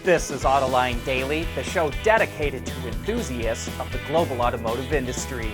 This is Autoline Daily, the show dedicated to enthusiasts of the global automotive industry.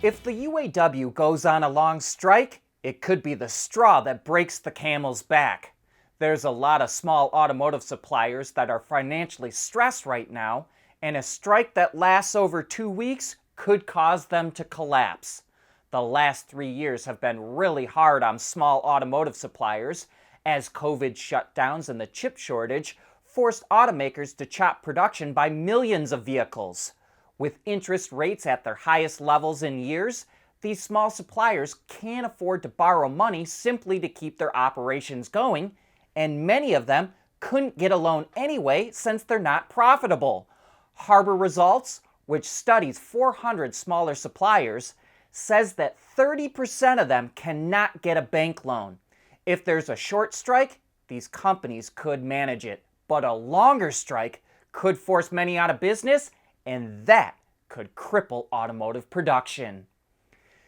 If the UAW goes on a long strike, it could be the straw that breaks the camel's back. There's a lot of small automotive suppliers that are financially stressed right now, and a strike that lasts over 2 weeks could cause them to collapse. The last 3 years have been really hard on small automotive suppliers, as COVID shutdowns and the chip shortage forced automakers to chop production by millions of vehicles. With interest rates at their highest levels in years, these small suppliers can't afford to borrow money simply to keep their operations going, and many of them couldn't get a loan anyway since they're not profitable. Harbor Results, which studies 400 smaller suppliers, says that 30% of them cannot get a bank loan. If there's a short strike, these companies could manage it, but a longer strike could force many out of business, and that could cripple automotive production.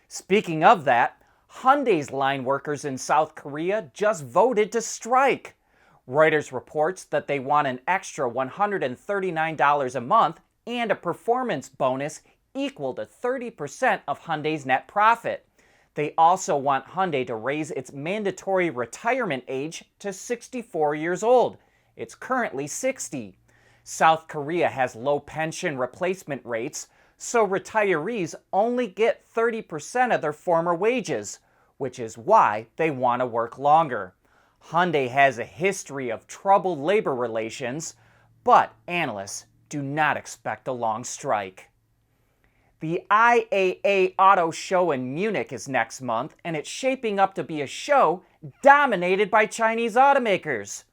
Speaking of that, Hyundai's line workers in South Korea just voted to strike. Reuters reports that they want an extra $139 a month and a performance bonus equal to 30% of Hyundai's net profit. They also want Hyundai to raise its mandatory retirement age to 64 years old. It's currently 60. South Korea has low pension replacement rates, so retirees only get 30% of their former wages, which is why they want to work longer. Hyundai has a history of troubled labor relations, but analysts do not expect a long strike. The IAA Auto Show in Munich is next month, and it's shaping up to be a show dominated by Chinese automakers.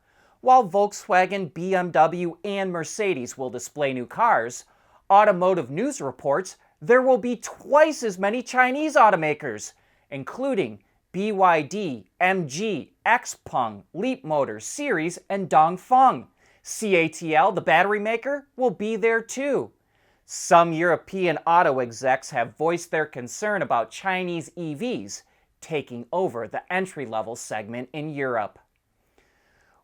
While Volkswagen, BMW, and Mercedes will display new cars, Automotive News reports there will be twice as many Chinese automakers, including BYD, MG, XPeng, Leapmotor, Series, and Dongfeng. CATL, the battery maker, will be there too. Some European auto execs have voiced their concern about Chinese EVs taking over the entry-level segment in Europe.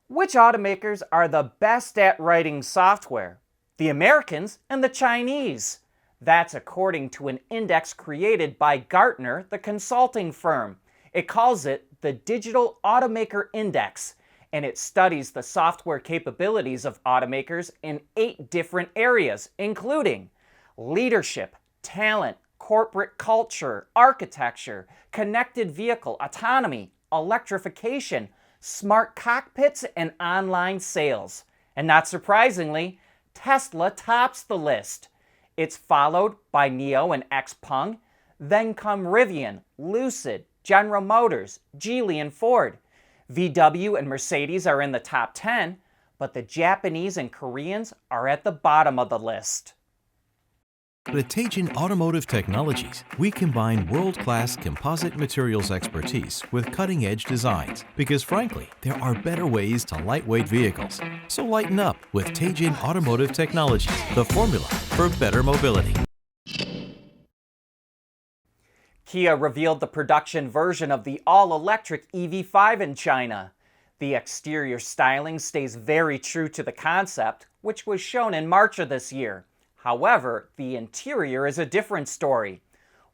Which automakers are the best at writing software? The Americans and the Chinese. That's according to an index created by Gartner, the consulting firm. It calls it the Digital Automaker Index, and it studies the software capabilities of automakers in 8 different areas, including leadership, talent, corporate culture, architecture, connected vehicle, autonomy, electrification, smart cockpits, and online sales. And not surprisingly, Tesla tops the list. It's followed by NIO and XPeng, then come Rivian, Lucid, General Motors, Geely, and Ford. VW and Mercedes are in the top 10, but the Japanese and Koreans are at the bottom of the list. At Teijin Automotive Technologies, we combine world-class composite materials expertise with cutting-edge designs because, frankly, there are better ways to lightweight vehicles. So lighten up with Teijin Automotive Technologies, the formula for better mobility. Kia revealed the production version of the all-electric EV5 in China. The exterior styling stays very true to the concept, which was shown in March of this year. However, the interior is a different story.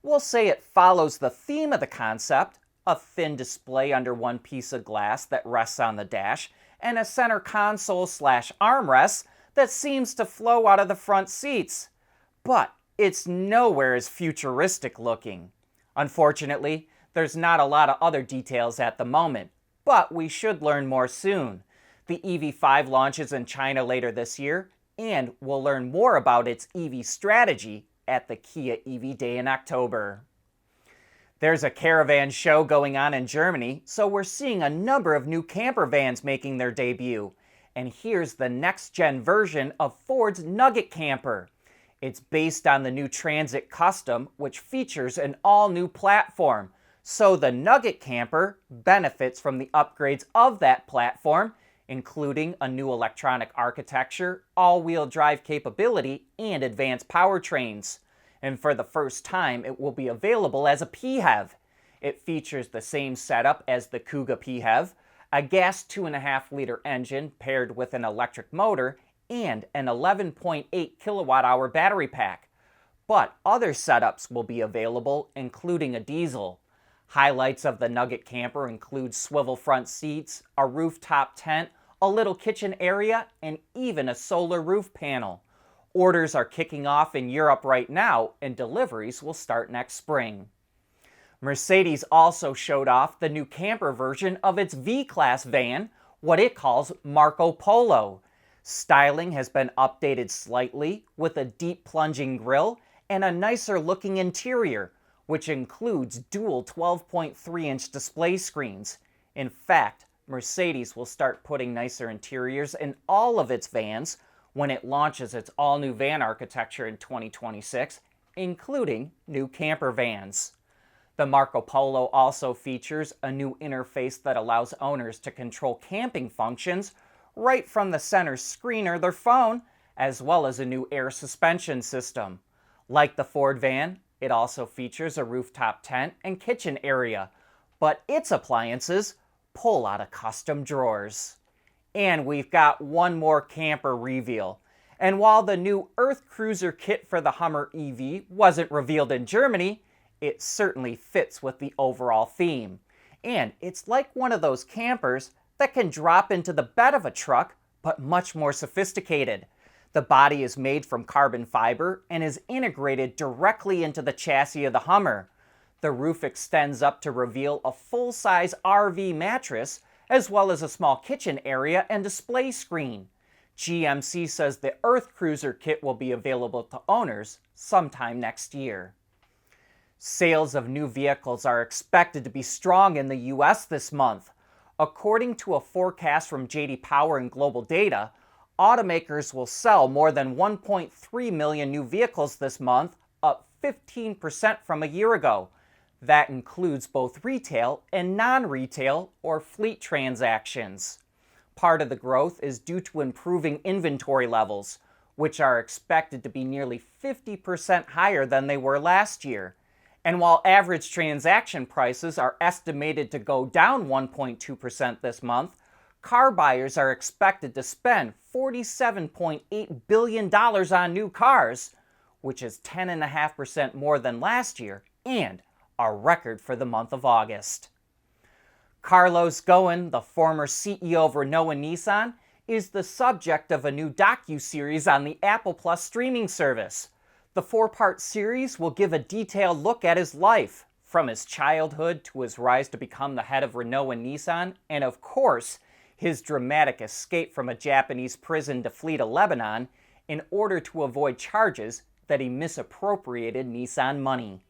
We'll say it follows the theme of the concept, a thin display under one piece of glass that rests on the dash, and a center console/armrest that seems to flow out of the front seats. But it's nowhere as futuristic looking. Unfortunately, there's not a lot of other details at the moment, but we should learn more soon. The EV5 launches in China later this year, and we'll learn more about its EV strategy at the Kia EV Day in October. There's a caravan show going on in Germany, so we're seeing a number of new camper vans making their debut. And here's the next-gen version of Ford's Nugget camper. It's based on the new Transit Custom, which features an all-new platform. So the Nugget camper benefits from the upgrades of that platform, including a new electronic architecture, all-wheel drive capability, and advanced powertrains. And for the first time, it will be available as a PHEV. It features the same setup as the Kuga PHEV, a gas 2.5-liter engine paired with an electric motor, and an 11.8 kilowatt-hour battery pack. But other setups will be available, including a diesel. Highlights of the Nugget camper include swivel front seats, a rooftop tent, a little kitchen area, and even a solar roof panel. Orders are kicking off in Europe right now, and deliveries will start next spring. Mercedes also showed off the new camper version of its V-Class van, what it calls Marco Polo. Styling has been updated slightly with a deep plunging grille and a nicer looking interior, which includes dual 12.3-inch display screens. In fact, Mercedes will start putting nicer interiors in all of its vans when it launches its all-new van architecture in 2026, including new camper vans. The Marco Polo also features a new interface that allows owners to control camping functions right from the center screen or their phone, as well as a new air suspension system. Like the Ford van, it also features a rooftop tent and kitchen area, but its appliances pull out of custom drawers. And we've got one more camper reveal. And while the new Earth Cruiser kit for the Hummer EV wasn't revealed in Germany, it certainly fits with the overall theme. And it's like one of those campers that can drop into the bed of a truck, but much more sophisticated. The body is made from carbon fiber and is integrated directly into the chassis of the Hummer. The roof extends up to reveal a full-size RV mattress, as well as a small kitchen area and display screen. GMC says the Earth Cruiser kit will be available to owners sometime next year. Sales of new vehicles are expected to be strong in the US this month. According to a forecast from J.D. Power and Global Data, automakers will sell more than 1.3 million new vehicles this month, up 15% from a year ago. That includes both retail and non-retail or fleet transactions. Part of the growth is due to improving inventory levels, which are expected to be nearly 50% higher than they were last year. And while average transaction prices are estimated to go down 1.2% this month, car buyers are expected to spend $47.8 billion on new cars, which is 10.5% more than last year and a record for the month of August. Carlos Ghosn, the former CEO of Renault and Nissan, is the subject of a new docu-series on the Apple Plus streaming service. The 4-part series will give a detailed look at his life, from his childhood to his rise to become the head of Renault and Nissan, and of course, his dramatic escape from a Japanese prison to flee to Lebanon in order to avoid charges that he misappropriated Nissan money.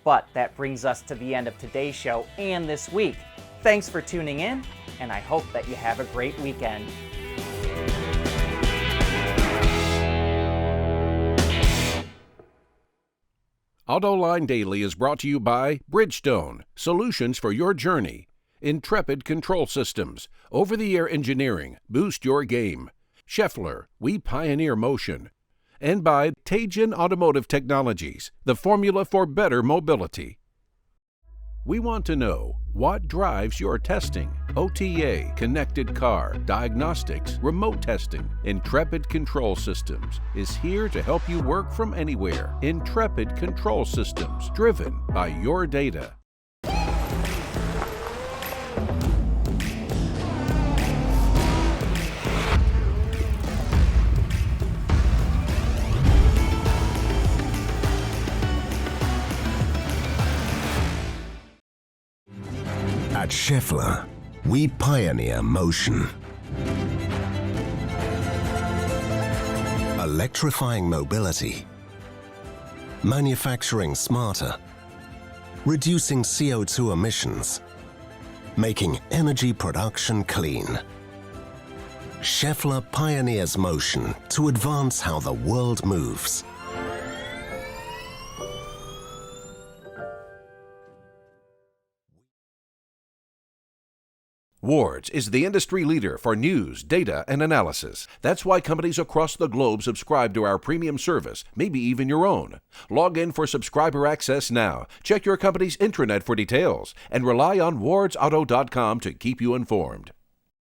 But that brings us to the end of today's show and this week. Thanks for tuning in, and I hope that you have a great weekend. Autoline Daily is brought to you by Bridgestone, solutions for your journey. Intrepid Control Systems, over-the-air engineering, boost your game. Scheffler, we pioneer motion. And by Teijin Automotive Technologies, the formula for better mobility. We want to know what drives your testing. OTA, connected car, diagnostics, remote testing. Intrepid Control Systems is here to help you work from anywhere. Intrepid Control Systems, driven by your data. At Scheffler, we pioneer motion. Electrifying mobility, manufacturing smarter, reducing CO2 emissions, making energy production clean. Scheffler pioneers motion to advance how the world moves. Ward's is the industry leader for news, data, and analysis. That's why companies across the globe subscribe to our premium service, maybe even your own. Log in for subscriber access now. Check your company's intranet for details and rely on wardsauto.com to keep you informed.